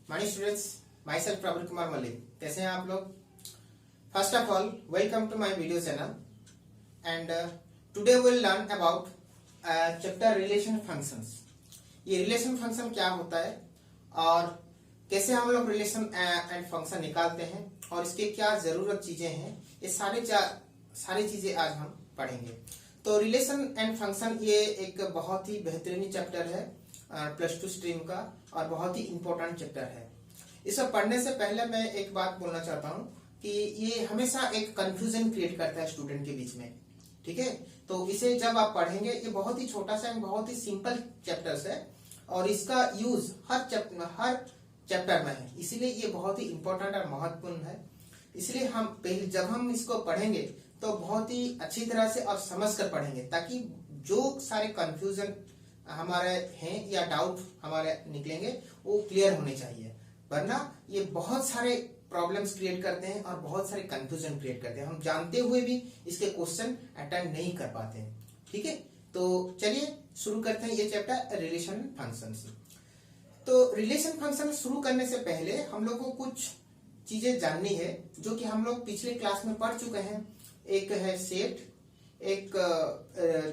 Morning students, myself Praveen Kumar Malik. कैसे हैं आप लोग? First of all, welcome to my video channel and today will learn about chapter relation functions. ये relation function क्या होता है और कैसे हम लोग रिलेशन एंड फंक्शन निकालते हैं और इसके क्या जरूरत चीजें हैं, ये सारी चीजें आज हम पढ़ेंगे। तो रिलेशन एंड फंक्शन ये एक बहुत ही बेहतरीन चैप्टर है +2 स्ट्रीम का और बहुत ही इंपॉर्टेंट चैप्टर है। इसे पढ़ने से पहले मैं एक बात बोलना चाहता हूँ कि ये हमेशा एक कंफ्यूजन क्रिएट करता है स्टूडेंट के बीच में। ठीक है, तो इसे जब आप पढ़ेंगे, ये बहुत ही छोटा सा बहुत ही सिंपल चैप्टर्स है और इसका यूज हर चैप्टर में है, इसीलिए ये बहुत ही इंपॉर्टेंट और महत्वपूर्ण है। इसलिए हम जब हम इसको पढ़ेंगे तो बहुत ही अच्छी तरह से और समझ कर पढ़ेंगे, ताकि जो सारे कंफ्यूजन हमारे हैं या डाउट हमारे निकलेंगे वो क्लियर होने चाहिए, वरना ये बहुत सारे प्रॉब्लम्स क्रिएट करते हैं और बहुत सारे कंफ्यूजन क्रिएट करते हैं। हम जानते हुए भी इसके क्वेश्चन अटेंड नहीं कर पाते हैं। ठीक है, तो चलिए शुरू करते हैं ये चैप्टर रिलेशन फंक्शन से। तो रिलेशन फंक्शन शुरू करने से पहले हम लोग को कुछ चीजें जाननी है जो कि हम लोग पिछले क्लास में पढ़ चुके हैं। एक है सेट, एक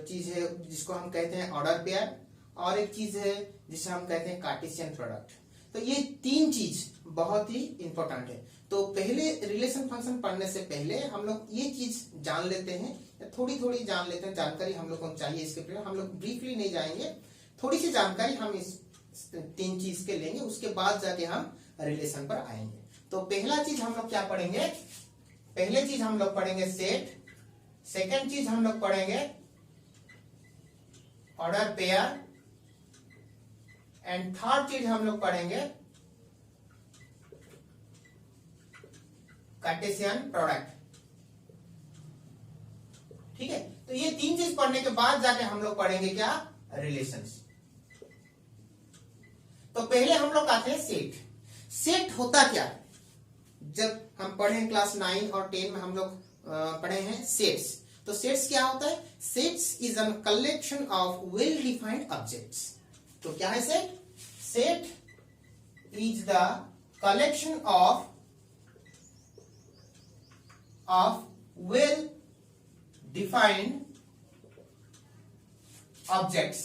चीज है जिसको हम कहते हैं ऑर्डर पेयर, और एक चीज है जिसे हम कहते हैं कार्टेशियन प्रोडक्ट। तो ये तीन चीज बहुत ही इंपॉर्टेंट है। तो पहले रिलेशन फंक्शन पढ़ने से पहले हम लोग ये चीज जान लेते हैं, थोड़ी थोड़ी जान लेते हैं। जानकारी हम लोग को चाहिए, इसके पहले हम लोग ब्रीफली नहीं जाएंगे, थोड़ी सी जानकारी हम इस तीन चीज के लेंगे, उसके बाद जाके हम रिलेशन पर आएंगे। तो पहला चीज हम लोग क्या पढ़ेंगे? पहले चीज हम लोग पढ़ेंगे सेट, सेकेंड चीज हम लोग पढ़ेंगे ऑर्डर पेयर, एंड थर्ड चीज हम लोग पढ़ेंगे कार्टेशियन प्रोडक्ट। ठीक है, तो ये तीन चीज पढ़ने के बाद जाके हम लोग पढ़ेंगे क्या? रिलेशंस। तो पहले हम लोग आते हैं सेट। सेट होता क्या है? जब हम पढ़े क्लास 9 और 10 में हम लोग पढ़े हैं सेट्स। तो सेट्स क्या होता है? Sets is a collection of well defined objects. तो क्या है set? Set is the collection of well defined objects.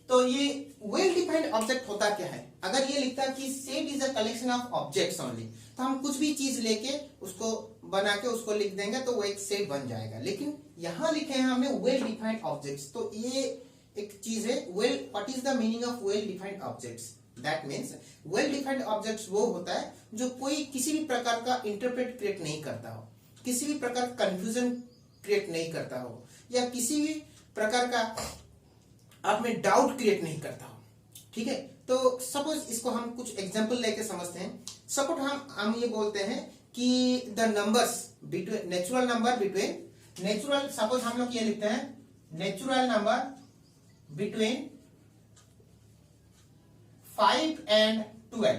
तो ये वेल डिफाइंड ऑब्जेक्ट होता क्या है? अगर ये लिखता है कि set is a collection of objects only, तो हम कुछ भी चीज लेके उसको बना के उसको लिख देंगे तो वो एक सेट बन जाएगा। लेकिन यहां लिखे हैं हमने वेल डिफाइंड ऑब्जेक्ट्स। तो ये एक चीज है well. What is the meaning of well defined objects? That means well defined objects वो होता है जो कोई किसी भी प्रकार का इंटरप्रेट क्रिएट नहीं करता हो, किसी भी प्रकार कंफ्यूजन क्रिएट नहीं करता हो, या किसी भी प्रकार का आप में डाउट क्रिएट नहीं करता हो। ठीक है, तो सपोज इसको हम कुछ एग्जांपल लेके समझते हैं। सपोज हम ये बोलते हैं कि the numbers between natural number between natural, suppose हम लोग ये लिखते हैं natural number between 5 and 12।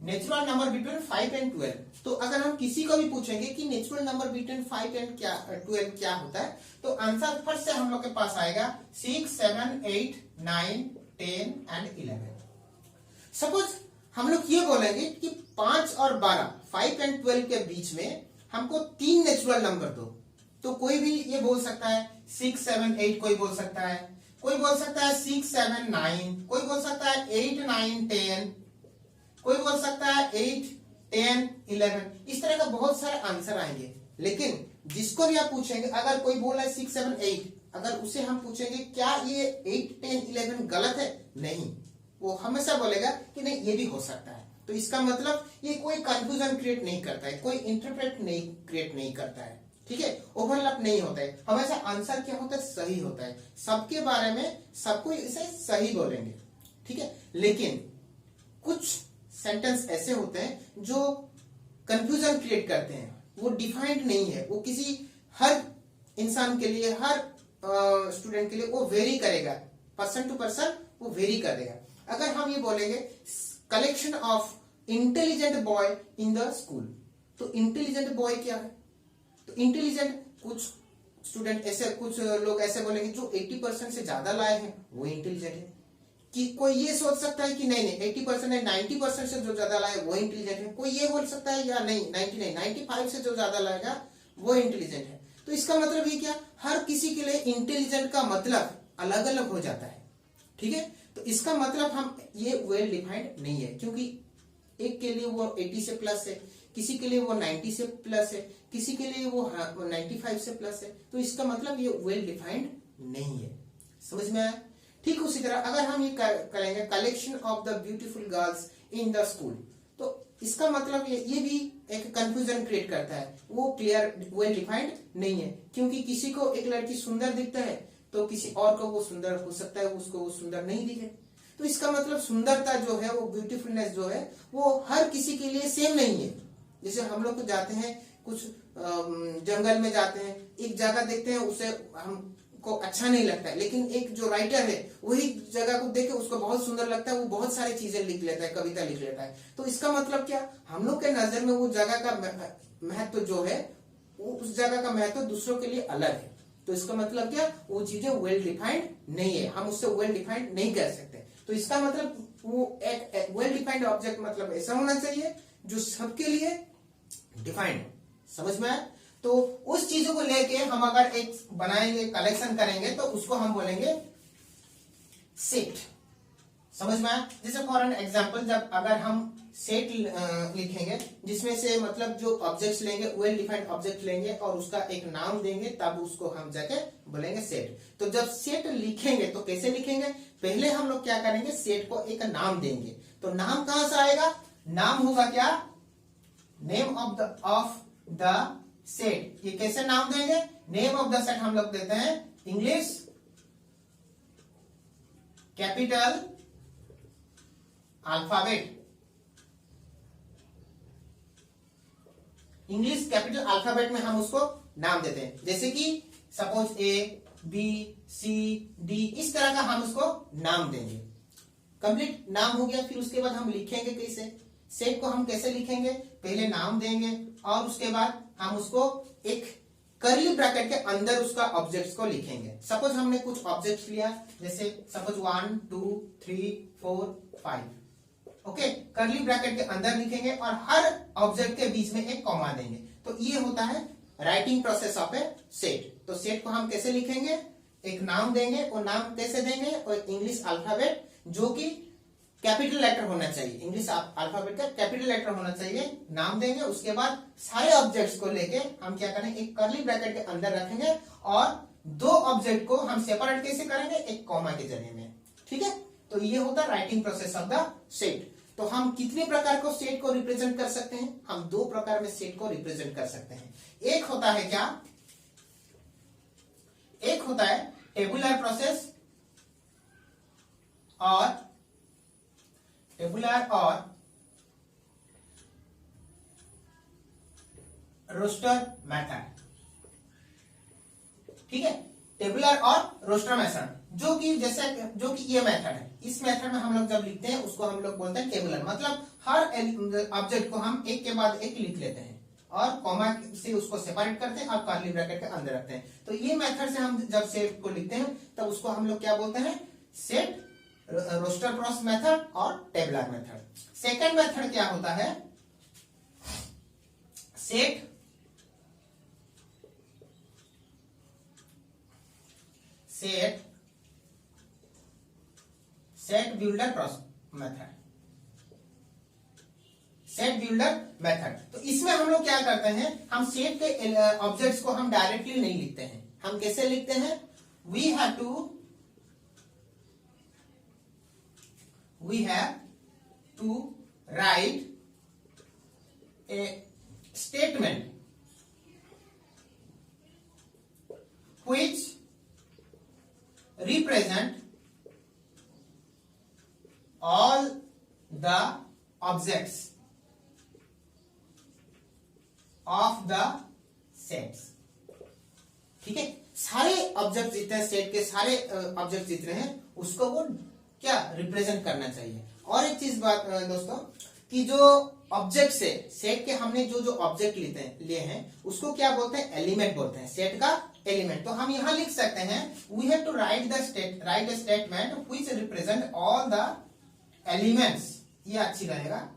Natural number between 5 and 12। तो अगर हम किसी को भी पूछेंगे कि नेचुरल नंबर बिटवीन 5 and 12 क्या होता है, तो आंसर फर्स्ट से हम लोग के पास आएगा 6, 7, 8, 9, 10 and 11। सपोज हम लोग ये बोलेंगे कि 5 और 12, 5 and 12 के बीच में हमको 3 नेचुरल नंबर दो, तो कोई भी ये बोल सकता है 6, 7, 8, कोई बोल सकता है, कोई बोल सकता है 6, 7, 9, कोई बोल सकता है 8, 9, 10, कोई बोल सकता है 8, 10, 11। इस तरह का बहुत सारे आंसर आएंगे। लेकिन जिसको भी आप पूछेंगे, अगर कोई बोल रहा है 6, 7, 8, अगर उसे हम पूछेंगे क्या ये 8, 10, 11 गलत है, नहीं, वो हमेशा बोलेगा कि नहीं ये भी हो सकता है। तो इसका मतलब ये कोई कंफ्यूजन क्रिएट नहीं करता है, कोई इंटरप्रेट नहीं क्रिएट नहीं करता है। ठीक है, ओवरलैप नहीं होता है, हमेशा आंसर क्या होता है? सही होता है। सबके बारे में सबको इसे सही बोलेंगे। ठीक है, लेकिन कुछ सेंटेंस ऐसे होते हैं जो कंफ्यूजन क्रिएट करते हैं, वो डिफाइंड नहीं है, वो किसी हर इंसान के लिए, हर स्टूडेंट के लिए वो वेरी करेगा, पर्सन टू पर्सन वो वेरी करेगा। अगर हम ये बोलेंगे collection of intelligent boy in the school, तो इंटेलिजेंट बॉय क्या है? तो इंटेलिजेंट कुछ स्टूडेंट ऐसे, कुछ लोग ऐसे बोलेंगे जो 80% से ज्यादा लाए हैं वो इंटेलिजेंट है। कि कोई ये सोच सकता है कि नहीं नहीं 80% है, 90% से जो ज्यादा लाए वो इंटेलिजेंट है। कोई ये बोल सकता है या नहीं 95 से जो ज्यादा लाएगा वो इंटेलिजेंट है। तो इसका मतलब ये क्या, हर किसी के लिए इंटेलिजेंट का मतलब अलग अलग हो जाता है। ठीक है, तो इसका मतलब हम ये वेल डिफाइंड नहीं है, क्योंकि एक के लिए वो 80 से प्लस है, किसी के लिए वो 90 से प्लस है, किसी के लिए वो 95 से प्लस है। तो इसका मतलब ये वेल डिफाइंड नहीं है। समझ में आया? ठीक उसी तरह अगर हम ये करेंगे collection of the beautiful girls in the school, तो इसका मतलब ये भी एक कंफ्यूजन क्रिएट करता है, वो क्लियर वेल डिफाइंड नहीं है। क्योंकि किसी को एक लड़की सुंदर दिखता है तो किसी और को वो सुंदर हो सकता है, उसको वो सुंदर नहीं दिखे। तो इसका मतलब सुंदरता जो है, वो ब्यूटीफुलनेस जो है, वो हर किसी के लिए सेम नहीं है। जैसे हम लोग तो जाते हैं कुछ जंगल में जाते हैं, एक जगह देखते हैं उसे हमको अच्छा नहीं लगता है, लेकिन एक जो राइटर है वही जगह को देख के उसको बहुत सुंदर लगता है, वो बहुत सारी चीजें लिख लेता है, कविता लिख लेता है। तो इसका मतलब क्या, हम लोग के नजर में वो जगह का महत्व जो है, वो उस जगह का महत्व दूसरों के लिए अलग है। तो इसका मतलब क्या, वो चीजें वेल डिफाइंड नहीं है, हम उससे वेल डिफाइंड नहीं कर सकते। तो इसका मतलब वो एक वेल डिफाइंड ऑब्जेक्ट मतलब ऐसा होना चाहिए जो सबके लिए डिफाइंड। समझ में आया? तो उस चीजों को लेके हम अगर एक बनाएंगे, कलेक्शन करेंगे, तो उसको हम बोलेंगे सेट। समझ में आया? जैसे फॉर एन एग्जांपल, जब अगर हम सेट लिखेंगे जिसमें से मतलब जो ऑब्जेक्ट्स लेंगे वेल डिफाइंड ऑब्जेक्ट लेंगे और उसका एक नाम देंगे, तब उसको हम जाके बोलेंगे सेट। तो जब सेट लिखेंगे तो कैसे लिखेंगे, पहले हम लोग क्या करेंगे, सेट को एक नाम देंगे। तो नाम कहां से आएगा, नाम होगा क्या, नेम ऑफ द सेट। ये कैसे नाम देंगे, नेम ऑफ द सेट हम लोग देते हैं English capital alphabet. English capital alphabet में हम उसको नाम देते हैं। जैसे कि suppose A B C D, इस तरह का हम उसको नाम देंगे। कंप्लीट नाम हो गया। फिर उसके बाद हम लिखेंगे कैसे, सेट को हम कैसे लिखेंगे, पहले नाम देंगे और उसके बाद हम उसको एक कर्ली ब्रैकेट के अंदर उसका ऑब्जेक्ट्स को लिखेंगे। सपोज हमने कुछ ऑब्जेक्ट्स लिया, जैसे सपोज 1 2 3 4 5, ओके, कर्ली ब्रैकेट के अंदर लिखेंगे और हर ऑब्जेक्ट के बीच में एक कॉमा देंगे। तो ये होता है writing process of A set. तो सेट को हम कैसे लिखेंगे, एक नाम देंगे, और नाम कैसे देंगे, और इंग्लिश अल्फाबेट जो कि कैपिटल लेटर होना चाहिए, इंग्लिश अल्फाबेट का कैपिटल लेटर होना चाहिए, नाम देंगे। उसके बाद सारे ऑब्जेक्ट्स को लेके हम क्या करेंगे, एक कर्ली ब्रैकेट के अंदर रखेंगे और दो ऑब्जेक्ट को हम सेपरेट कैसे करेंगे, एक कॉमा के जरिए में। ठीक है, तो ये होता है writing process of the set. तो हम कितने प्रकार को सेट को रिप्रेजेंट कर सकते हैं, हम दो प्रकार में सेट को रिप्रेजेंट कर सकते हैं। एक होता है क्या, एक होता है टेबुलर प्रोसेस और टेबुलर और रोस्टर मेथड। ठीक है, टेबुलर और रोस्टर मेथड, जो कि जैसे जो कि ये मेथड है, इस मेथड में हम लोग जब लिखते हैं उसको हम लोग बोलते हैं टेबुलर। मतलब हर ऑब्जेक्ट को हम एक के बाद एक लिख लेते हैं और कॉमा से उसको सेपरेट करते हैं और कर्ली ब्रैकेट के अंदर रखते हैं। तो ये मेथड से हम जब सेट को लिखते हैं तब उसको हम लोग क्या बोलते हैं, सेट, रोस्टर क्रॉस मेथड और टेबुलर मेथड। सेकंड मेथड क्या होता है, set builder method. Set builder method, तो इसमें हम लोग क्या करते हैं, हम सेट के ऑब्जेक्ट्स को हम डायरेक्टली नहीं लिखते हैं। हम कैसे लिखते हैं, we have to write a statement which represent all the objects of the sets। ठीक है, सारे ऑब्जेक्ट जितने सेट के सारे ऑब्जेक्ट जितने हैं उसको वो क्या रिप्रेजेंट करना चाहिए। और एक चीज बात दोस्तों, कि जो ऑब्जेक्ट सेट के हमने जो ऑब्जेक्ट लिए हैं उसको क्या बोलते हैं, एलिमेंट बोलते हैं, सेट का एलिमेंट। तो हम यहां लिख सकते हैं we have to write a statement which represent all the elements। ये अच्छी रहेगा।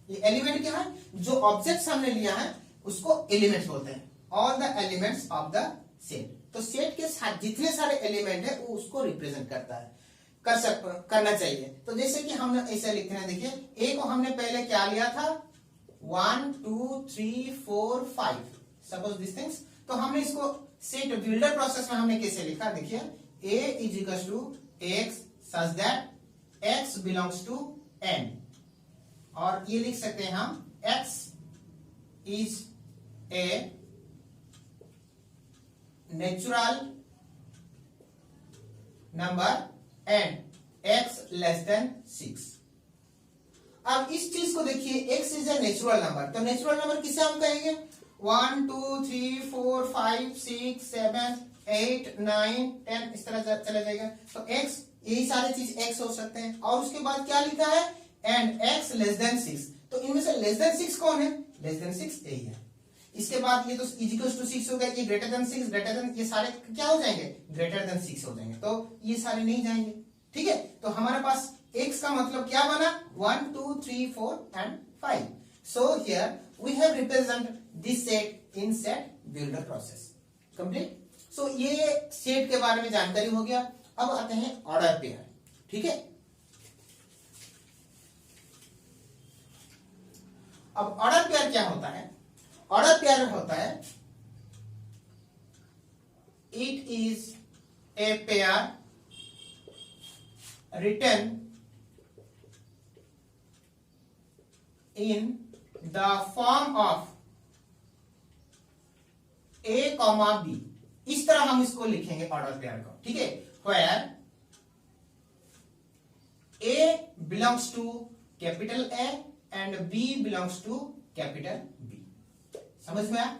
ये एलिमेंट क्या है? जो ऑब्जेक्ट्स हमने लिया है उसको एलिमेंट्स बोलते हैं। All the elements of the set. तो सेट के साथ जितने सारे एलिमेंट है वो उसको रिप्रेजेंट करता है, करना चाहिए। तो जैसे कि हम ऐसे लिखते हैं, देखिए ए को हमने पहले क्या लिया था 1 2 3 4 5 सपोज दिस थिंग्स। तो हमने इसको सेट बिल्डर प्रोसेस में हमने कैसे लिखा, देखिए A is equal to X such that X belongs to N. और ये लिख सकते हैं हम X is a natural number and x less than 6। अब इस चीज को देखिए, x is a natural number. तो नेचुरल नंबर किसे हम कहेंगे 1 2 3 4 5 6 7 8 9 10 इस तरह चला जाएगा। तो x, यही सारी चीज x हो सकते हैं। और उसके बाद क्या लिखा है एंड x लेस देन 6। तो इनमें से लेस देन 6 कौन है? लेस देन 6 यही है। इसके बाद ये तो इक्वल्स टू 6 हो गया, ये ग्रेटर देन 6, ग्रेटर देन, ये सारे क्या हो जाएंगे ग्रेटर देन 6 हो जाएंगे। तो ये सारे नहीं जाएंगे, ठीक है। तो हमारे पास x का मतलब क्या बना 1 2 3 4 and 5। So here we have represent this set in set builder process complete. So ये सेट के बारे में जानकारी हो गया। अब आते हैं ऑर्डर पेयर, ठीक है। अब ऑर्डर पेयर क्या होता है? ऑर्डर पेयर होता है it is a pair written in the form of a, b। इस तरह हम इसको लिखेंगे ऑर्डर पेयर को, ठीक है। where a belongs to capital A and b belongs to capital B। समझ में आया?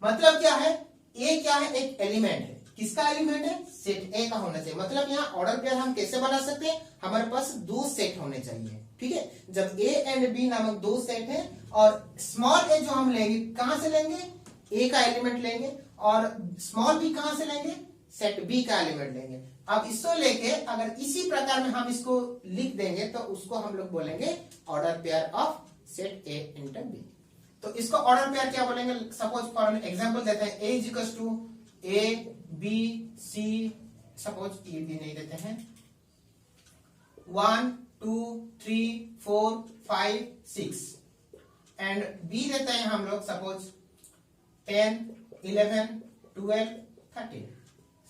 मतलब क्या है, a क्या है? एक एलिमेंट है। किसका एलिमेंट है? सेट ए का होना चाहिए। मतलब यहाँ ऑर्डर पेयर हम कैसे बना सकते हैं? हमारे पास दो सेट होने चाहिए, ठीक है। जब ए एंड बी नामक दो सेट है और स्मॉल ए जो हम लेंगे कहां से लेंगे? ए का एलिमेंट लेंगे। और स्मॉल बी कहां से लेंगे? सेट बी का एलिमेंट लेंगे। अब इसको लेके अगर इसी प्रकार में हम इसको लिख देंगे तो उसको हम लोग बोलेंगे order pair of set A inter B. तो इसको ऑर्डर पेयर क्या बोलेंगे? सपोज फॉर एग्जांपल देते हैं A is equal to A B C, suppose A B नहीं देते हैं 1 2 3 4 5 6 एंड बी देते हैं हम लोग सपोज 10 11 12 13।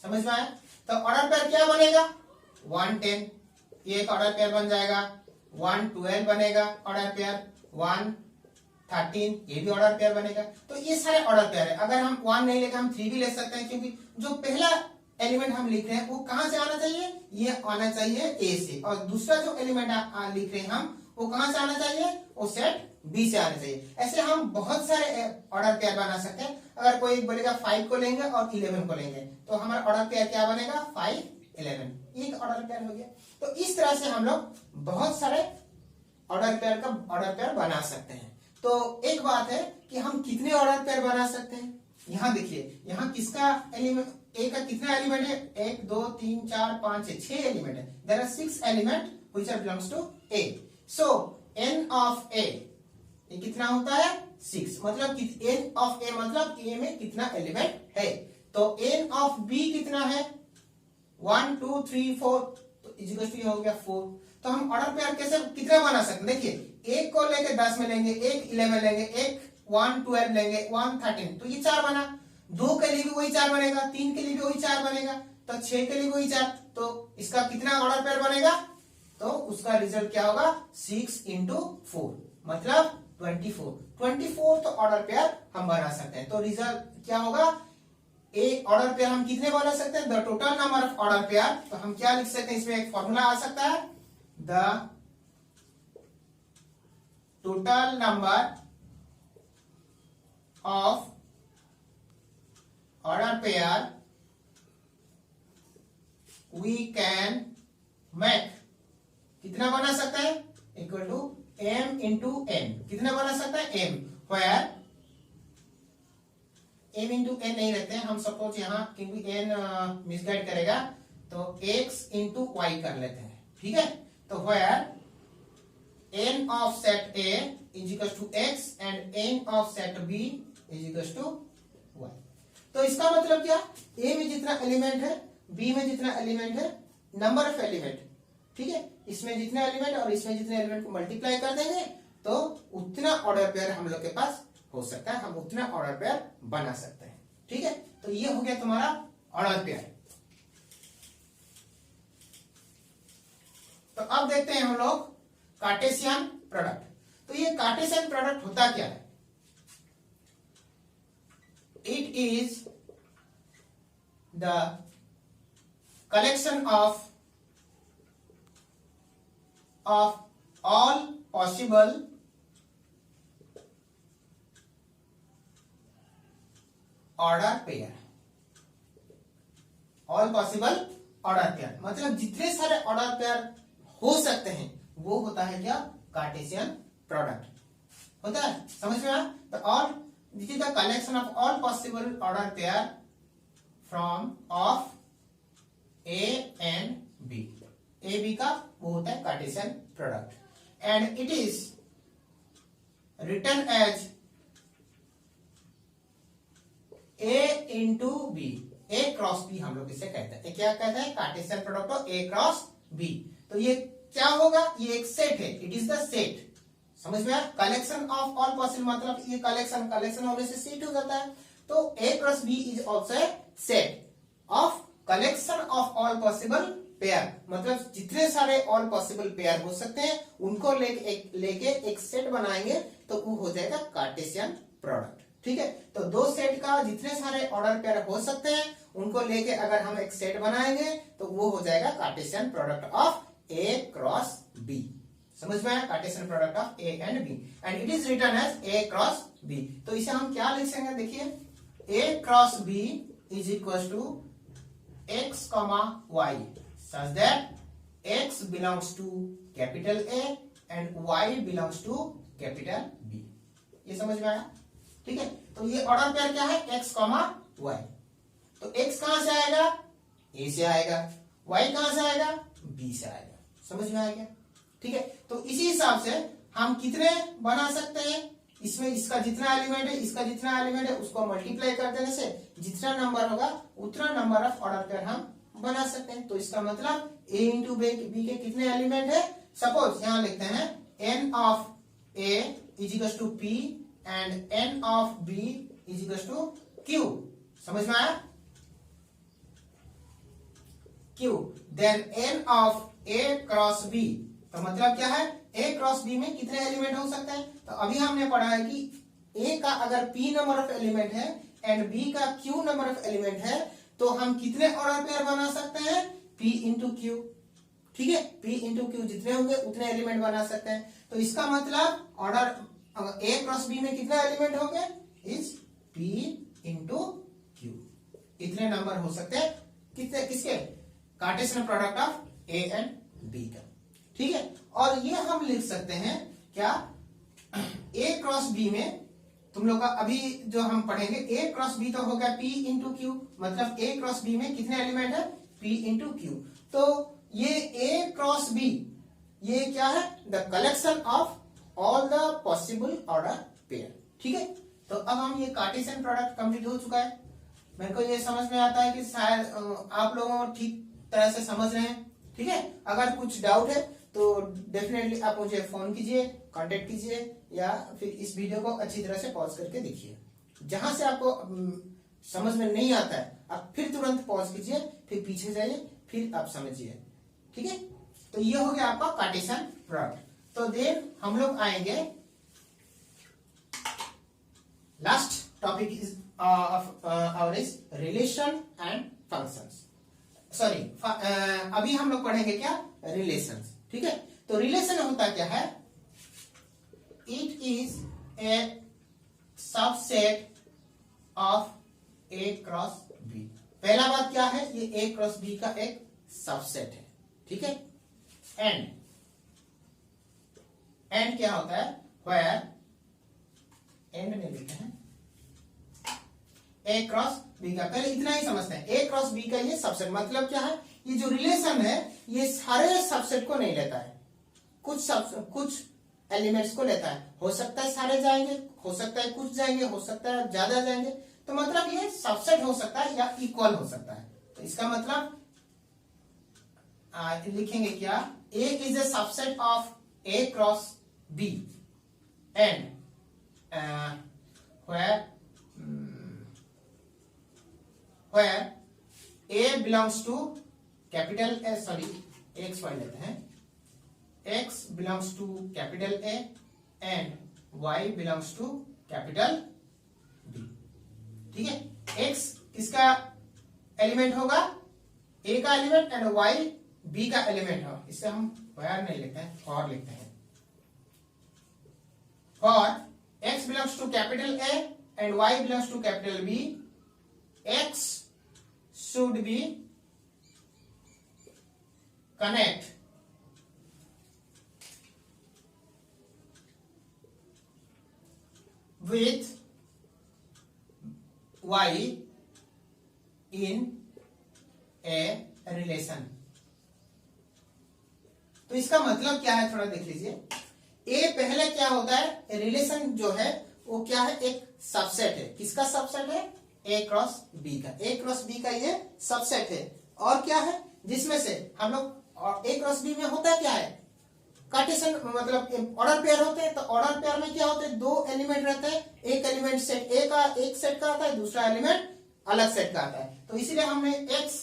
समझ में आया? तो ऑर्डर पेयर क्या बनेगा 1 10, ये एक ऑर्डर पेयर बन जाएगा। 1 12 बनेगा ऑर्डर पेयर, 1 13 ये भी ऑर्डर पेयर बनेगा। तो ये सारे ऑर्डर पेयर है। अगर हम 1 नहीं लेकर हम 3 भी ले सकते हैं, क्योंकि जो पहला एलिमेंट हम लिख रहे हैं वो कहां से आना चाहिए? ये आना चाहिए ए से। और दूसरा जो एलिमेंट लिख रहे हैं हम वो कहां से आना चाहिए? वो सेट बी से आना चाहिए। ऐसे हम बहुत सारे ऑर्डर पेयर बना सकते हैं। अगर कोई बोलेगा 5 को लेंगे और 11 को लेंगे तो हमारा ऑर्डर पेयर क्या बनेगा 5 11, एक ऑर्डर पेयर हो गया। तो इस तरह से हम लोग बहुत सारे ऑर्डर पेयर बना सकते हैं। तो एक बात है कि हम कितने ऑर्डर पेयर बना सकते हैं। यहाँ देखिए, यहाँ किसका एलिमेंट, ए का कितना एलिमेंट है? 1 2 3 4 5 6 एलिमेंट है। There are 6 element which are belongs to A. So n of A ये कितना होता है 6। मतलब n ऑफ ए मतलब ए में कितना एलिमेंट है। तो n ऑफ बी कितना है 1 2 3 4, तो इजिकल टू हो गया 4। तो हम ऑर्डर पेयर कैसे कितना बना सकते हैं? देखिए, एक को लेके 10 में लेंगे, एक 11 लेंगे, एक 1 12 लेंगे, 1 13, तो ये 4 बना। 2 के लिए भी वही 4 बनेगा, 3 के लिए भी वही 4 बनेगा, तो 6 के लिए वही 4। तो इसका कितना ऑर्डर पेयर बनेगा? तो उसका रिजल्ट क्या होगा 6 into 4 मतलब 24। 24 तो ऑर्डर पेयर हम बना सकते हैं। तो रिजल्ट क्या होगा? एक ऑर्डर पेयर हम कितने बना सकते हैं? The total number of order pair. तो हम क्या लिख सकते हैं? इसमें एक फॉर्मूला आ सकता है, the total number of order pair we can make, कितना बना सकता है? Equal to m into n। कितना बना सकता है? m, where m into n नहीं रहते हैं, हम सपोज यहाँ क्योंकि n मिसगाइड करेगा तो x इंटू वाई कर लेते हैं, ठीक है। तो where n of set A is equals to x and n of set B is equals to y। तो इसका मतलब क्या, A में जितना एलिमेंट है, B में जितना एलिमेंट है, नंबर ऑफ एलिमेंट, ठीक है, इसमें जितने एलिमेंट और इसमें जितने एलिमेंट को मल्टीप्लाई कर देंगे तो उतना ऑर्डर पेयर हम लोग के पास हो सकता है, हम उतना ऑर्डर पेयर बना सकते हैं, ठीक है। तो ये हो गया तुम्हारा ऑर्डर पेयर। तो अब देखते हैं हम लोग कार्टेशियन प्रोडक्ट। तो ये कार्टेशियन प्रोडक्ट होता क्या है? It is the collection of all possible order pair। All possible order pair मतलब जितने सारे ऑर्डर पेयर हो सकते हैं वो होता है क्या, कार्टेशियन प्रोडक्ट होता है, समझ में आया। तो all this is the collection of all possible order pair from of A and B. A B का वो होता है Cartesian product and it is written as A into B, A cross B हम लोग इसे कहते हैं। क्या कहते हैं, Cartesian product of A cross B. तो ये क्या होगा, ये एक सेट है, इट इज द सेट, समझ में आया। कलेक्शन ऑफ ऑल पॉसिबल मतलब ये कलेक्शन होने से सेट हो जाता है। तो A cross B is also a set of collection of all possible pair मतलब जितने सारे ऑल पॉसिबल पेयर हो सकते हैं उनको लेके एक सेट बनाएंगे तो वो हो जाएगा कार्टेशियन प्रोडक्ट, ठीक है। तो दो सेट का जितने सारे ऑर्डर पेयर हो सकते हैं उनको लेके अगर हम एक सेट बनाएंगे तो वो हो जाएगा Cartesian product of A cross B, समझ में आया, Cartesian product of A and B and it is written as A cross B. तो इसे हम क्या लिख सकते हैं, देखिए A cross B is equal to X comma Y such that x belongs to capital A and y belongs to capital B। ये समझ में आया, ठीक है। तो ये ऑर्डर पेयर क्या है, x कॉमा y। तो x कहां से आएगा, A से आएगा, y कहां से आएगा, B से आएगा, समझ में आएगा, ठीक है। तो इसी हिसाब से हम कितने बना सकते हैं, इसमें इसका जितना एलिमेंट है, इसका जितना एलिमेंट है उसको मल्टीप्लाई कर देने से जितना नंबर होगा उतना नंबर ऑफ ऑर्डर पेयर हम बना सकते हैं। तो इसका मतलब a इंटू बी के कितने एलिमेंट है, सपोज यहां लिखते हैं n of a is equal to p and n of b is equal to q, समझ में आया, q then n of a cross b। तो मतलब क्या है, a क्रॉस b में कितने एलिमेंट हो सकते हैं। तो अभी हमने पढ़ा है कि a का अगर p नंबर ऑफ एलिमेंट है एंड b का q नंबर ऑफ एलिमेंट है तो हम कितने ऑर्डर पेयर बना सकते हैं, p इंटू क्यू, ठीक है, p इंटू क्यू जितने होंगे उतने एलिमेंट बना सकते हैं। तो इसका मतलब ऑर्डर a क्रॉस b में कितने एलिमेंट होंगे, इज p इंटू क्यू, इतने नंबर हो सकते हैं कितने, किसके, Cartesian product of a and b का, ठीक है। और ये हम लिख सकते हैं क्या, a क्रॉस b में तुम लोग का अभी जो हम पढ़ेंगे a क्रॉस b तो होगा p इंटू क्यू, मतलब a क्रॉस b में कितने एलिमेंट है, p इंटू क्यू। तो ये a क्रॉस b ये क्या है, the collection of all the possible order pair, ठीक है। तो अब हम ये कार्टेशियन प्रोडक्ट कंप्लीट हो चुका है। मेरे को ये समझ में आता है कि शायद आप लोगों को ठीक तरह से समझ रहे हैं, ठीक है। अगर कुछ डाउट है तो डेफिनेटली आप मुझे फोन कीजिए, कांटेक्ट कीजिए या फिर इस वीडियो को अच्छी तरह से पॉज करके देखिए। जहां से आपको समझ में नहीं आता है आप फिर तुरंत पॉज कीजिए, फिर पीछे जाइए, फिर आप समझिए, ठीक है। तो ये हो गया आपका कार्टेशियन प्रोडक्ट। तो देन हम लोग आएंगे last topic is our is relation and functions. Sorry, अभी हम लोग पढ़ेंगे क्या, रिलेशंस, ठीक है। तो रिलेशन होता क्या है, it is a subset of A cross B. पहला बात क्या है, ये ए क्रॉस बी का एक सबसेट है, ठीक है। एंड क्या होता है, वेयर एंड में लिखते हैं ए क्रॉस बी का। पहले इतना ही समझते हैं, ए क्रॉस बी का ये सबसेट मतलब क्या है, ये जो रिलेशन है ये सारे सबसेट को नहीं लेता है, कुछ एलिमेंट्स को लेता है। हो सकता है सारे जाएंगे, हो सकता है कुछ जाएंगे, हो सकता है ज्यादा जाएंगे, तो मतलब ये सबसेट हो सकता है या इक्वल हो सकता है। तो इसका मतलब लिखेंगे क्या, A is a subset of A cross B and where A belongs to capital A, sorry X y लेते हैं, X belongs to capital A and Y belongs to capital B। ठीक है, X किसका एलिमेंट होगा, A का element, and Y B का element हो। इससे हम where नहीं लिखते हैं, for लिखते हैं। For X belongs to capital A and Y belongs to capital B, X should be connect with Y in a relation। तो इसका मतलब क्या है, थोड़ा देख लीजिए। ए पहले क्या होता है, रिलेशन जो है वो क्या है, एक सबसेट है। किसका सबसेट है, ए क्रॉस बी का। ए क्रॉस बी का ये सबसेट है। और क्या है, जिसमें से हम लोग ए क्रॉस बी में होता है क्या है, कार्टेशियन मतलब ऑर्डर पेयर होते हैं। तो ऑर्डर पेयर में क्या होते हैं, दो एलिमेंट रहते हैं, एक एलिमेंट सेट ए का एक सेट का आता है, दूसरा एलिमेंट अलग सेट का आता है। तो इसीलिए हमने x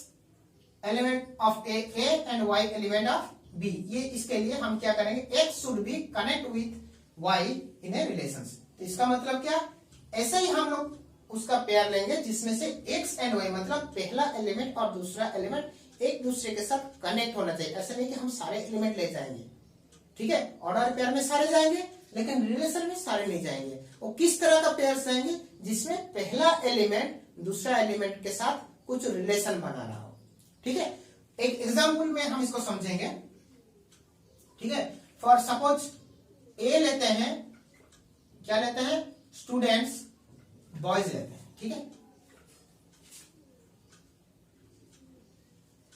element of A and y element of B, ये इसके लिए हम क्या करेंगे, x should be connect with y in a relationship. तो इसका मतलब क्या, ऐसे ही हम लोग उसका पेयर लेंगे जिसमें से एक्स एंड वाई मतलब पहला एलिमेंट और दूसरा एलिमेंट एक दूसरे के साथ कनेक्ट होना चाहिए। ऐसा नहीं कि हम सारे एलिमेंट ले जाएंगे, ठीक है। ऑर्डर पेयर में सारे जाएंगे लेकिन रिलेशन में सारे नहीं जाएंगे। वो किस तरह का पेयर जाएंगे, जिसमें पहला एलिमेंट दूसरा एलिमेंट के साथ कुछ रिलेशन बना रहा हो, ठीक है। एक एग्जाम्पल में हम इसको समझेंगे, ठीक है। फॉर सपोज ए लेते हैं, क्या लेते हैं, स्टूडेंट्स बॉयज लेते हैं, ठीक है।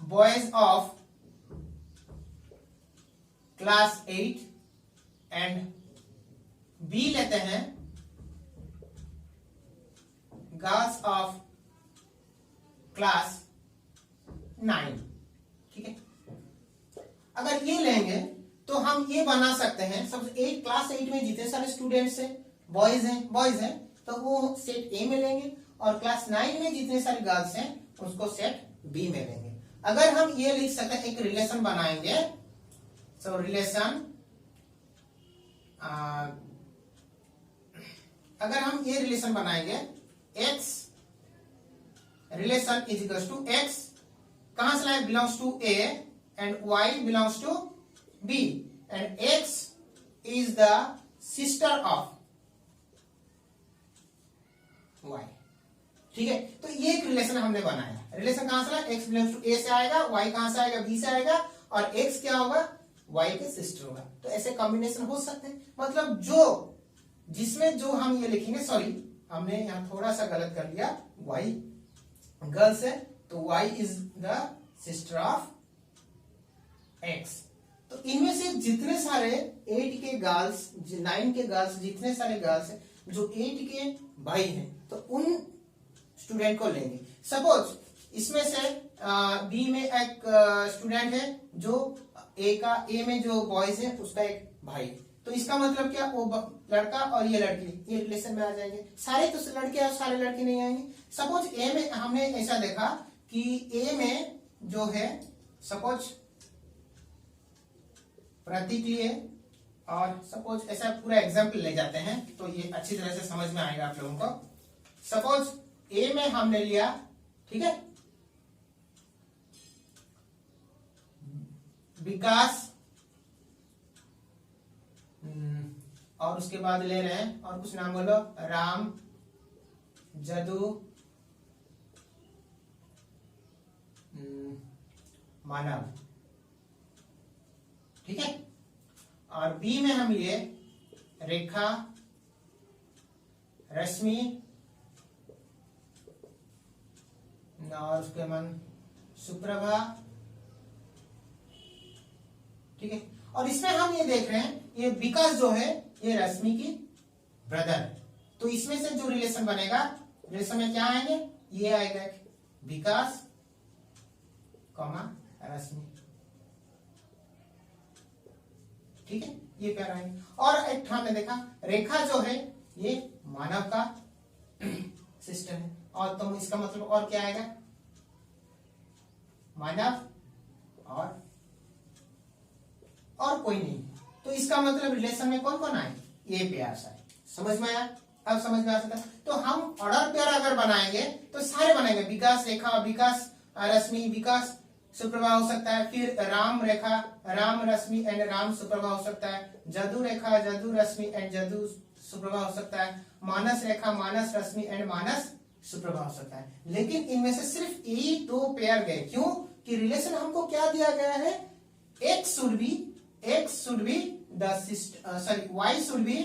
Boys of class 8 and B लेते हैं गर्ल्स ऑफ क्लास 9, ठीक है। अगर ये लेंगे तो हम ये बना सकते हैं, सबसे एक क्लास 8 में जितने सारे स्टूडेंट्स हैं बॉयज हैं तो वो सेट ए में लेंगे, और क्लास 9 में जितने सारे गर्ल्स हैं उसको सेट बी में लेंगे। अगर हम ये लिख सकते हैं, एक रिलेशन बनाएंगे, सो रिलेशन, अगर हम ये रिलेशन बनाएंगे, x relation is equal to x, कहां से लाए, belongs to A and y belongs to B, and x is the sister of y, ठीक है। तो ये एक रिलेशन हमने बनाया। रिलेशन कहां से लाया, एक्स बिलोंग्स टू ए से आएगा, वाई कहां से आएगा, बी से आएगा, और एक्स क्या होगा, वाई के सिस्टर होगा। तो ऐसे कॉम्बिनेशन हो सकते हैं, मतलब जो जिसमें जो हम ये लिखेंगे, सॉरी हमने यहां थोड़ा सा गलत कर लिया, वाई गर्ल्स है तो y is the sister of x. तो इनमें से जितने सारे 8 के गर्ल्स, 9 के गर्ल्स, जितने सारे गर्ल्स हैं जो 8 के भाई हैं, तो उन स्टूडेंट को लेंगे। सपोज इसमें से बी में एक स्टूडेंट है जो ए में जो बॉयज है उसका एक भाई, तो इसका मतलब क्या, वो लड़का और ये लड़की ये रिलेशन में आ जाएंगे। सारे तो लड़के और सारे लड़के नहीं आएंगे। सपोज ए में हमने ऐसा देखा कि ए में जो है, सपोज प्रतीक लिए, और सपोज ऐसा पूरा एग्जाम्पल ले जाते हैं तो ये अच्छी तरह से समझ में आएगा आप लोगों को। सपोज ए में हमने लिया, ठीक है, विकास, और उसके बाद ले रहे हैं, और कुछ नाम बोलो, राम, जदू, मानव, ठीक है। और बी में हम लिए रेखा, रश्मि, और उसके मन सुप्रभा, ठीक है। और इसमें हम ये देख रहे हैं ये विकास जो है ये रश्मि की ब्रदर, तो इसमें से जो रिलेशन बनेगा, रिलेशन में क्या आएंगे, ये आएगा विकास कॉमा रश्मि, ठीक है, ये प्यार आएंगे। और एक हमने देखा रेखा जो है ये मानव का सिस्टर है, और तो इसका मतलब और क्या आएगा, मानव और कोई नहीं, तो इसका मतलब रिलेशन में कौन कौन आए, ये पेयर आए। समझ में आया, अब समझ में आ सकता है। तो हम ऑर्डर पेयर अगर बनाएंगे तो सारे बनाएंगे, विकास रेखा, विकास रश्मि, विकास सुप्रभा हो सकता है, फिर राम रेखा, राम रश्मि एंड राम सुप्रभा हो सकता है, जदू रेखा, जदू रश्मि एंड जदू सुप्रभा हो सकता है, मानस रेखा, मानस रश्मि एंड मानस सुप्रभा हो सकता है। लेकिन इनमें से सिर्फ यही दो पेयर गए, क्यों कि रिलेशन हमको क्या दिया गया है, x should be the sister, y should be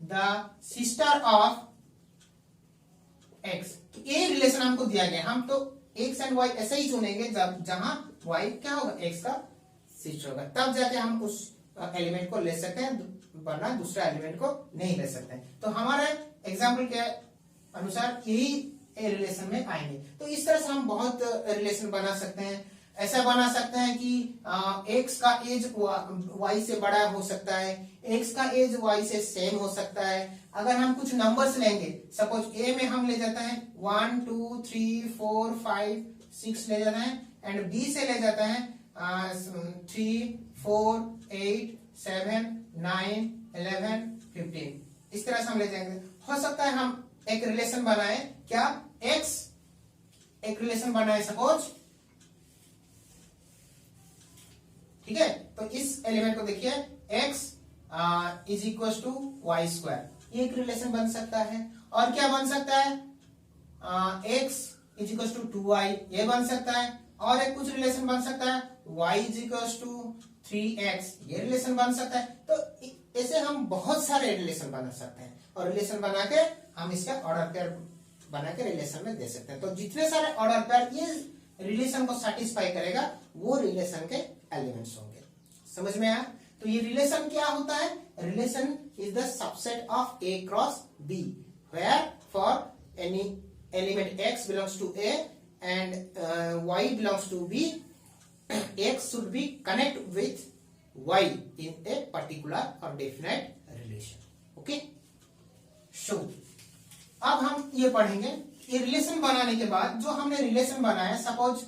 the sister of x। तो ये रिलेशन हमको दिया गया, हम तो x एंड y ऐसे ही चुनेंगे जब जहां y क्या होगा, x का सिस्टर होगा, तब जाके हम उस एलिमेंट को ले सकते हैं, वरना दूसरा एलिमेंट को नहीं ले सकते हैं। तो हमारे एग्जाम्पल के अनुसार यही रिलेशन में आएंगे। तो इस तरह से हम बहुत रिलेशन बना सकते हैं। ऐसा बना सकते हैं कि x का एज y से बड़ा हो सकता है, x का एज y से सेम हो सकता है। अगर हम कुछ नंबर्स लेंगे, सपोज a में हम ले जाते हैं 1 2 3 4 5 6 ले जाते हैं, एंड b से ले जाते हैं 3 4 8 7 9 11 15, इस तरह से हम ले जाएंगे। हो सकता है हम एक रिलेशन बनाए, क्या x एक रिलेशन बनाए सपोज, ठीक है। तो इस एलिमेंट को देखिए x is equal to y square, ये एक रिलेशन बन सकता है। और क्या बन सकता है, x is equal to 2y, ये बन सकता है। और एक कुछ रिलेशन बन सकता है y is equal to 3x, ये रिलेशन बन सकता है। तो ऐसे हम बहुत सारे रिलेशन बना सकते हैं, और रिलेशन बना के हम इसका ऑर्डर पेयर बना के रिलेशन में दे सकते हैं। तो जितने सारे ऑर्डर पेयर ये रिलेशन को सेटिस्फाई करेगा, वो रिलेशन के एलिमेंट्स होंगे। समझ में आया। तो ये रिलेशन क्या होता है, relation is the subset of a cross b, where for any element x belongs to a and y belongs to b, x should be connect with y in a particular or definite relation. Okay, so अब हम ये पढ़ेंगे, ये relation बनाने के बाद जो हमने रिलेशन बनाया, सपोज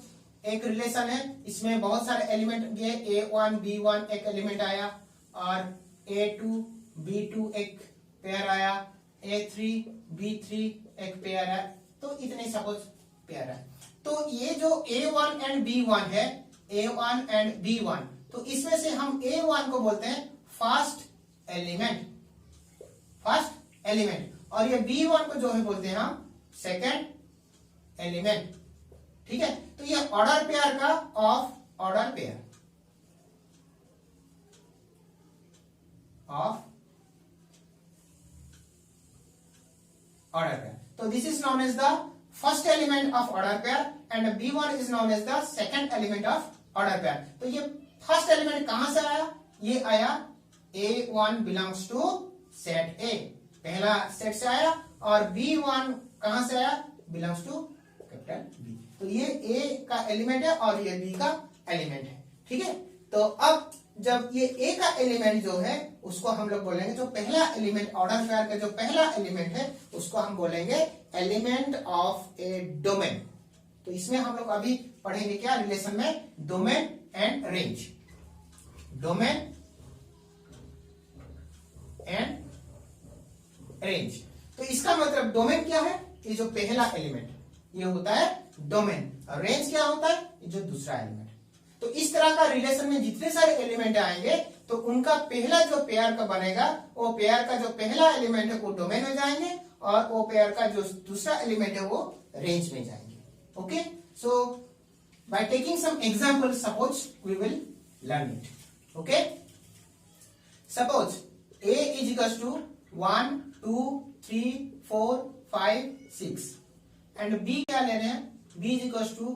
एक रिलेशन है, इसमें बहुत सारे एलिमेंट, ये a1 b1 एक एलिमेंट आया, और a2 b2 एक पेयर आया, a3 b3 एक पेयर है, तो इतने सपोज पेयर है। तो ये जो a1 एंड b1 है, a1 एंड b1, तो इसमें से हम a1 को बोलते हैं फर्स्ट एलिमेंट, और ये b1 को जो है बोलते हैं हम सेकंड एलिमेंट, ठीक है। तो ये ऑर्डर पेयर का ऑफ ऑर्डर पेयर तो this is known as the first element of order pair, and b1 is known as the second element of order pair. तो ये फर्स्ट एलिमेंट कहां से आया, ये आया a1 belongs to set A, पहला set से आया, और b1 कहां से आया, बिलोंग्स टू कैपिटल B। तो ये A का एलिमेंट है और ये B का एलिमेंट है, ठीक है। तो अब जब ये A का एलिमेंट जो है उसको हम लोग बोलेंगे, जो पहला एलिमेंट ऑर्डर पेयर का जो पहला एलिमेंट है उसको हम बोलेंगे एलिमेंट ऑफ ए डोमेन। तो इसमें हम लोग अभी पढ़ेंगे क्या, रिलेशन में domain and range, domain and range. तो इसका मतलब डोमेन क्या है, ये जो पहला एलिमेंट ये होता है डोमेन, और रेंज क्या होता है, ये जो दूसरा एलिमेंट। तो इस तरह का रिलेशन में जितने सारे एलिमेंट आएंगे तो उनका पहला जो पेयर का बनेगा, वो पेयर का जो पहला एलिमेंट है वो डोमेन में जाएंगे, और वो पेयर का जो दूसरा एलिमेंट है वो रेंज में जाएंगे। Okay, so by taking some example, suppose we will learn it. Okay, suppose a is equals to 1 2 3 4 5 6 and B क्या ले रहे हैं, b इज इक्वल टू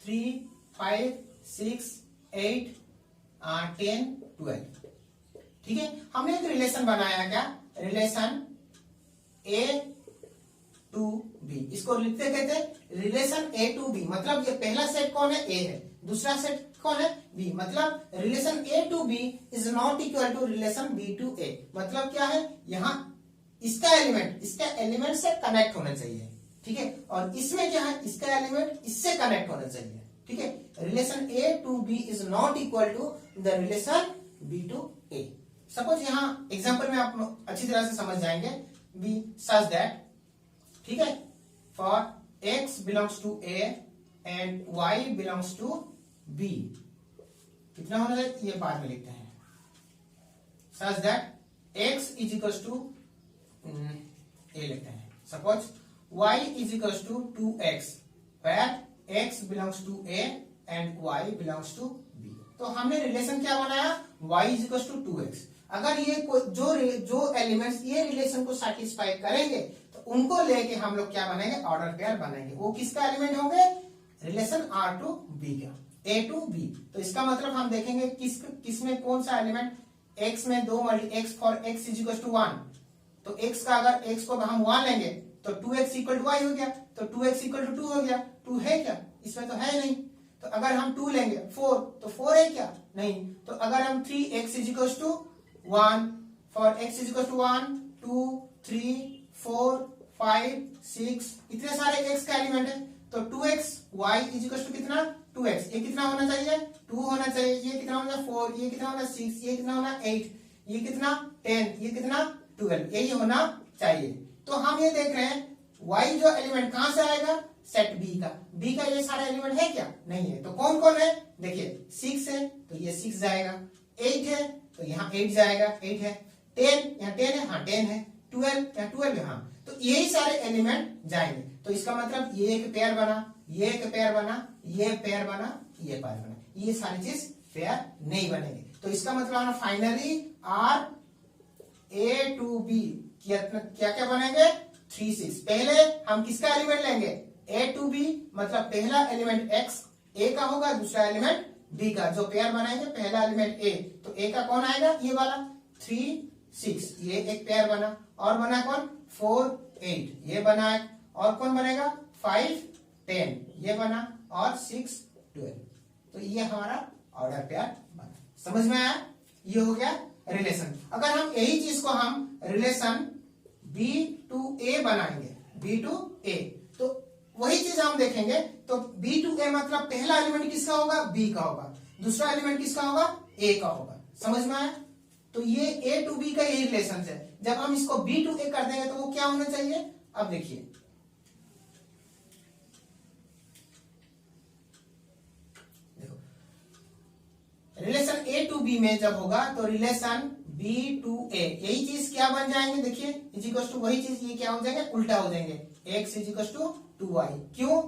3 5 6 8 10 12। ठीक है, हमने एक रिलेशन बनाया, क्या रिलेशन a टू बी, इसको लिखते कहते हैं रिलेशन a टू बी। मतलब ये पहला सेट कौन है, a है, दूसरा सेट कौन है, b। मतलब relation a to b is not equal to relation b to a। मतलब क्या है, यहाँ इसका एलिमेंट से कनेक्ट होना चाहिए। ठीक है, और इसमें क्या है, इसका एलिमेंट इससे कनेक्ट होना चाहिए। ठीक है, relation a to b is not equal to the relation b to a। Suppose यहाँ एग्जांपल में आप अच्छी तरह से समझ जाएंगे, बी सच दैट, ठीक है, for x belongs to a and y belongs to b, कितना होना चाहिए ये बाद में लिखते हैं, such that x is equal to a लिखते हैं। Suppose y is equal to 2x where x belongs to a and y belongs to b। तो हमने रिलेशन क्या बनाया, y is equal to 2x। अगर ये जो एलिमेंट्स ये रिलेशन को सेटिस्फाई करेंगे तो उनको लेके हम लोग क्या बनेंगे, ऑर्डर पेयर बनेंगे। वो किसका एलिमेंट होंगे, रिलेशन r टू b का, a टू b। तो इसका मतलब हम देखेंगे किसमें कौन सा एलिमेंट, x में 2 x for x is equal to 1। तो x का अगर x को हम 1 लेंगे तो 2x इक्वल टू y हो गया, तो 2x इक्वल टू 2 हो गया। 2 है क्या, इसमें तो है नहीं। तो अगर हम 2 लेंगे 4 तो 4 है क्या, नहीं। तो अगर हम 3x is equal to 1 for x is equal to 1 2 3 4 5 6 इतने सारे x का एलिमेंट है, तो 2x y is equal to कितना 2x, ये कितना होना चाहिए 2 होना चाहिए, ये कितना होना 4, ये कितना होना 6, ये कितना होना 8, ये कितना 10, ये कितना 12, यही होना चाहिए। तो हम ये देख रहे हैं y जो एलिमेंट कहां से आएगा, सेट b का। b का ये सारा एलिमेंट है क्या, नहीं है। तो कौन कौन है, देखिए 6 है तो ये 6 जाएगा, 8 है तो यहाँ 8 जाएगा, 8 है, 10 यहाँ 10 है, हाँ 10 है, 12 यहाँ 12 है, हाँ। तो यही सारे एलिमेंट जाएंगे। तो इसका मतलब ये एक पेयर बना, ये एक पेयर बना, ये पेयर बना, ये पेयर बना, ये सारी चीज पेयर नहीं बनेगी। तो इसका मतलब finally R A to B क्या क्या बनेंगे, 3 6। पहले हम किसका एलिमेंट लेंगे, ए टू बी, मतलब पहला एलिमेंट x a का होगा, दूसरा एलिमेंट b का। जो पेयर बनाएंगे पहला एलिमेंट a, तो a का कौन आएगा, ये वाला 3 6, ये एक पेयर बना। और बना कौन 4 8, ये बना। और कौन बनेगा 5 10, ये बना। और 6 12। तो ये हमारा ऑर्डर पेयर बना। समझ में आया, ये हो गया रिलेशन। अगर हम यही चीज को हम रिलेशन b टू a बनाएंगे, b टू a, तो वही चीज हम देखेंगे। तो b टू a मतलब पहला एलिमेंट किसका होगा, b का होगा, दूसरा एलिमेंट किसका होगा, a का होगा। समझ में आया। तो ये a टू b का यही रिलेशन है। जब हम इसको b टू a कर देंगे तो वो क्या होना चाहिए, अब देखिए रिलेशन a टू b में जब होगा तो रिलेशन b टू a, यही चीज क्या बन जाएंगे, देखिए इज इक्वल टू वही चीज, ये क्या हो जाएंगे, उल्टा हो जाएंगे, x is equal to 2y। क्यों,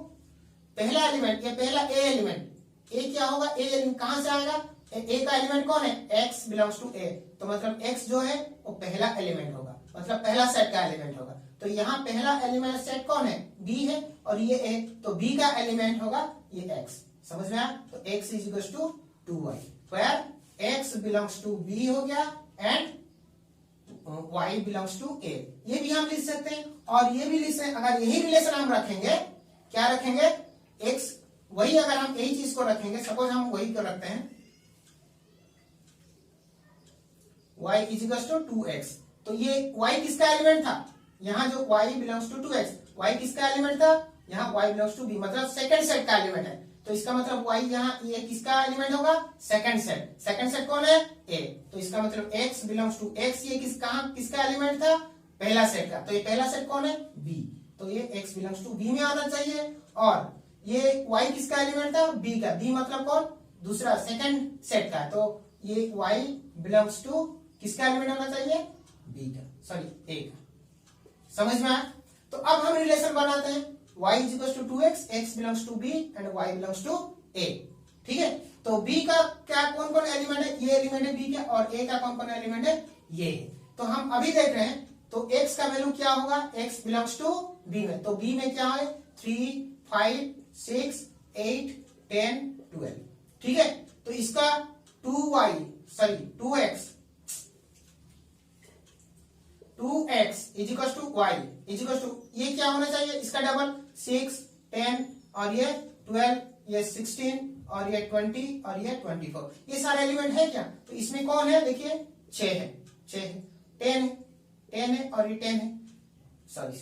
पहला एलिमेंट, ये पहला a एलिमेंट, a क्या होगा, a एलिमेंट कहां से आएगा, a का एलिमेंट कौन है, x बिलोंग्स टू a। तो मतलब x जो है वो पहला एलिमेंट होगा, मतलब पहला सेट का एलिमेंट होगा। तो यहाँ पहला एलिमेंट सेट कौन है, b है, और ये a, तो b का एलिमेंट होगा ये x। समझ में आया। तो x is equal to 2y, where x belongs to b हो गया and y belongs to a। ये भी हम लिख सकते हैं और ये भी लिख सकते हैं। अगर यही रिलेशन हम रखेंगे, क्या रखेंगे, x वही, अगर हम यही चीज को रखेंगे, सपोज हम वही को रखते हैं, y is equal to 2x। तो ये y किसका एलिमेंट था, यहाँ जो y belongs to 2x, y किसका एलिमेंट था, यहाँ y बिलोंग्स टू b, मतलब सेकंड सेट का एलिमेंट है। तो इसका मतलब y यहाँ ये किसका एलिमेंट होगा, सेकंड सेट। सेकंड सेट कौन है, a। तो इसका मतलब x बिलोंग्स टू x, ये किसका एलिमेंट था, पहला सेट का। तो ये पहला सेट कौन है, b। तो ये x बिलोंग्स टू b में आना चाहिए। और ये y किसका एलिमेंट था, b का। b मतलब कौन, दूसरा सेकंड सेट का। तो ये y बिलोंग्स टू किसका एलिमेंट होना चाहिए, b का, सॉरी a का। समझ में आया। तो अब हम रिलेशन बनाते हैं, y is equals to 2x, x belongs to b and y belongs to a। ठीक है, तो b का क्या कौन कौन एलिमेंट है, ये एलिमेंट है b का, और a का कौन कौन एलिमेंट है, ये है। तो हम अभी देख रहे हैं, तो x का वैल्यू क्या होगा, x belongs to बी में, तो बी में क्या है 3, 5, 6, 8, 10, 12। ठीक है, तो इसका 2x is equal to y is equal to, ये क्या होना चाहिए इसका डबल 6, 10 और ये 12, ये 16 और ये 20 और ये 24, ये सारे एलिमेंट है क्या? तो इसमें कौन है देखिए 6 है, 10 है और ये 10 है। सॉरी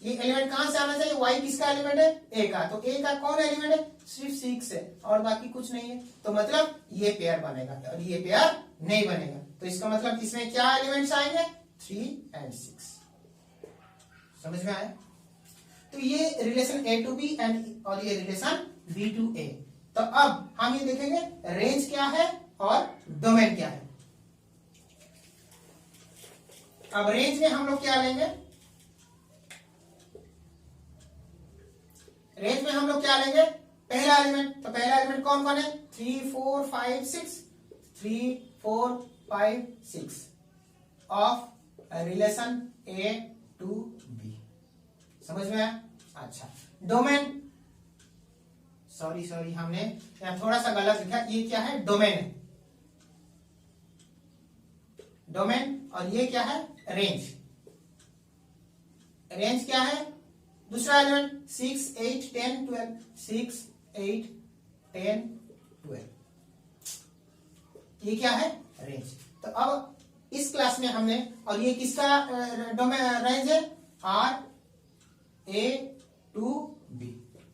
ये एलिमेंट कहां से आना चाहिए? y किसका एलिमेंट है? a का, तो a का कौन एलिमेंट है? सिर्फ 6 है और बाकी कुछ नहीं है, तो मतलब ये पेयर बनेगा और ये पेयर नहीं बनेगा। तो इसका मतलब इसमें क्या एलिमेंट्स आएंगे? 3 और 6। समझ में आया? तो ये relation a to b and और ये रिलेशन b टू a। तो अब हम ये देखेंगे रेंज क्या है और डोमेन क्या है। अब रेंज में हम लोग क्या लेंगे? रेंज में हम लोग क्या लेंगे? पहला एलिमेंट, तो पहला एलिमेंट कौन कौन है? 3, 4, 5, 6 3, 4, 5, 6 of relation A to B। समझ में आया? अच्छा, डोमेन, सॉरी हमने यहां थोड़ा सा गलत लिखा, ये क्या है? डोमेन है, डोमेन, और ये क्या है? रेंज। रेंज क्या है? दूसरा एलिमेंट 6, 8, 10, 12, 6, 8, 10, 12, ये क्या है? रेंज। तो अब इस क्लास में हमने, और ये किसका डोमेन रेंज है? R A to B।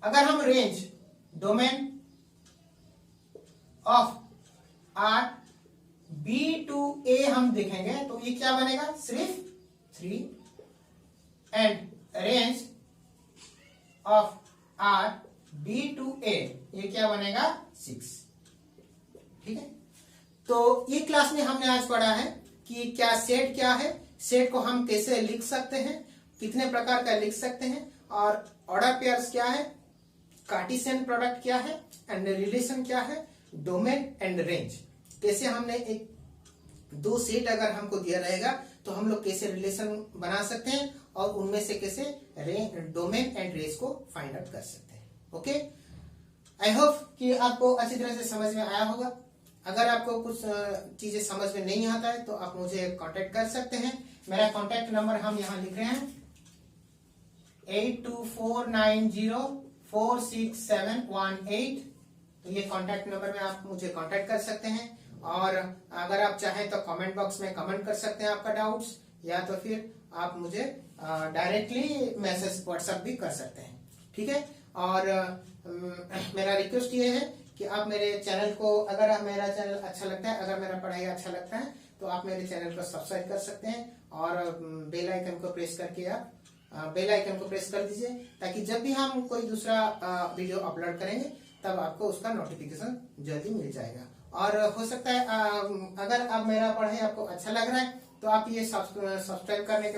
अगर हम range domain of R B to A हम देखेंगे तो ये क्या बनेगा? सिर्फ 3, and range of R B to A ये क्या बनेगा? 6। ठीक है, तो ये क्लास में हमने आज पढ़ा है कि क्या सेट क्या है, सेट को हम कैसे लिख सकते हैं, कितने प्रकार का लिख सकते हैं, और ऑर्डर पेयर्स क्या है, कार्टेशियन प्रोडक्ट क्या है, एंड रिलेशन क्या है, डोमेन एंड रेंज। कैसे हमने एक दो सेट अगर हमको दिया रहेगा तो हम लोग कैसे रिलेशन बना सकते हैं और उनमें से कैसे डोमेन एंड रेंज को फाइंड आउट कर सकते हैं। ओके, आई होप कि आपको अच्छी तरह से समझ में आया होगा। अगर आपको कुछ चीजें समझ में नहीं आता है तो आप मुझे कांटेक्ट कर सकते हैं। मेरा कांटेक्ट नंबर हम यहाँ लिख रहे हैं 8249046718। तो ये कांटेक्ट नंबर में आप मुझे कांटेक्ट कर सकते हैं, और अगर आप चाहें तो कमेंट बॉक्स में कमेंट कर सकते हैं आपका डाउट्स, या तो फिर आप मुझे डायरेक्टली मैसेज व्हाट्सएप भी कर सकते हैं। ठीक है, और मेरा रिक्वेस्ट ये है कि आप मेरे चैनल को, अगर मेरा चैनल अच्छा लगता है, अगर मेरा पढ़ाई अच्छा लगता है तो आप मेरे चैनल को सब्सक्राइब कर सकते हैं, और बेल आइकन को प्रेस करके आप बेल आइकन को प्रेस कर दीजिए, ताकि जब भी हम कोई दूसरा वीडियो अपलोड करेंगे तब आपको उसका नोटिफिकेशन जल्दी मिल जाएगा। और हो सकता है अगर आप मेरा पढ़ाई आपको अच्छा लग रहा है तो आप ये सब्सक्राइब करने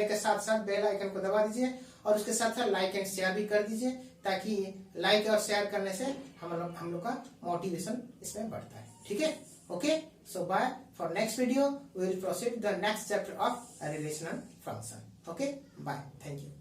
के साथ साथ बेल आइकन को दबा दीजिए, और उसके साथ साथ लाइक एंड शेयर भी कर दीजिए, ताकि लाइक और शेयर करने से हम लोग का मोटिवेशन इसमें बढ़ता है। ठीक है, okay, so bye. For next video we will proceed the next chapter of relational function. Okay, bye, thank you.